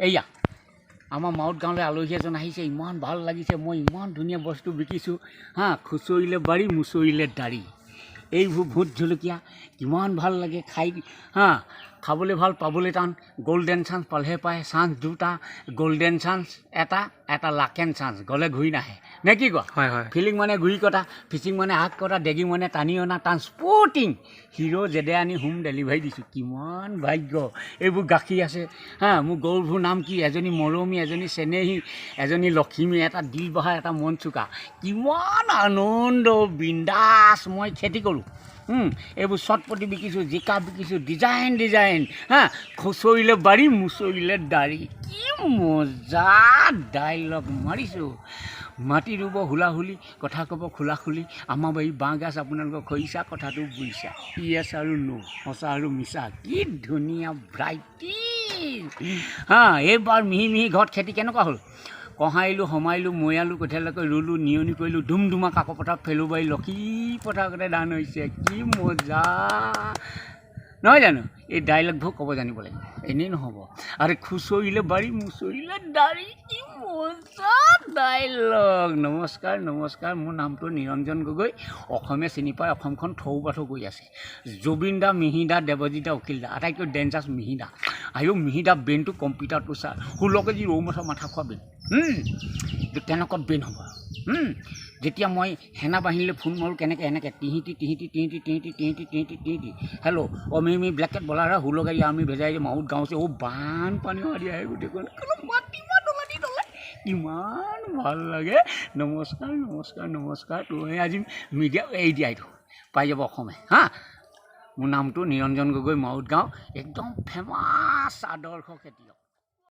এয়া আমাৰ মাউত গাঁৱলৈ আলহী এজন আহিছে, ইমান ভাল লাগিছে, মই ইমান ধুনীয়া বস্তু বিকিছোঁ হা। খুচৰিলে বাৰী মুচৰিলে দাড়ি, এইবোৰ ভোট জলকীয়া কিমান ভাল লাগে খাই হা। খাবলৈ ভাল, পাবলৈ টান। গল্ডেন চান্স পালেহে পায়, চান্স দুটা, গল্ডেন চান্স এটা লাকেন চান্স, গ'লে ঘূৰি নাহে নে কি কোৱা? হয় হয়। ফিলিং মানে ঘূৰি কটা, ফিচিং মানে হাত কটা, ডেগিং মানে টানি অনা, ট্ৰান্সপৰ্টিং হিৰো জেদে আনি হোম ডেলিভাৰী দিছোঁ। কিমান ভাগ্য। এইবোৰ গাখীৰ আছে হা। মোৰ গৰুবোৰ নাম কি? এজনী মৰমী, এজনী চেনেহী, এজনী লখিমী, এটা দিল বহা, এটা মন চোকা। কিমান আনন্দ বিন্দাছ। মই খেতি কৰোঁ, এইবোৰ চটপটি বিকিছোঁ, জিকা বিকিছোঁ, ডিজাইন হা। খুচৰিলে বাৰী মুচৰিলে দাড়ি, কি মজা ডাইলগ মাৰিছোঁ। মাটি ৰুব হুলাহুলি, কথা ক'ব খোলাখুলি, আমাৰ বাৰী বাঁহ গাজ আপোনালোকৰ খৰিচা, কথাটো বুজিছা। য়েছ আৰু ন', সঁচা আৰু মিছা, কি ধুনীয়া ভ্ৰাইটি হা। এইবাৰ মিহি মিহি ঘৰত খেতি কেনেকুৱা হ'ল? কহাইলোঁ, সমাইলোঁ, মৈয়ালোঁ, কঠীয়ালৈকে ৰুলোঁ, নিয়নি কৰিলোঁ, ধুমধুমা কাকো পথাৰত ফেলো বাৰী, লক্ষী পথাৰতে ধান হৈছে, কি মজা নহয় জানো? এই ডাইলগবোৰ ক'ব জানিব লাগিব, এনেই নহ'ব। আৰু খুচৰিলে বাৰী মুচৰিলে দাড়ি, কি মজা ডাইলগ। নমস্কাৰ, মোৰ নামটো নিৰঞ্জন গগৈ। অসমে চিনি পায়, অসমখন থৌ বাথৌ কৰি আছে। জুবিন দা, মিহিৰ দা, দেৱজিৎ দা, অখিল দা, আটাইতকৈ ডেঞ্জাৰ্ছ মিহিৰ দা। আয়ো মিহিৰ দা ব্ৰেইনটো কম্পিউটাৰটো চা, 16 কেজি ৰৌ মাছৰ মাথা খোৱা ব্ৰেইন। কেনেকুৱা ব্ৰেইন হ'ব? যেতিয়া মই সেনা বাহিনীলৈ ফোন মাৰোঁ কেনেকৈ এনেকৈ তিহিতি হেল্ল' মিহি ব্লেকেট বলাৰ 16 কেজি আৰ্মি ভেজাই মাউত গাঁৱছে। বানপানী মাৰি আহে গোটেইখন, ইমান ভাল লাগে। নমস্কাৰ। তুমি আজি মিডিয়া এৰি দিয়াইতো পাই যাব অসমে হা। মোৰ নামটো নিৰঞ্জন গগৈ, মাউত গাঁও, একদম ফেমাছ আদৰ্শ খেতিয়ক।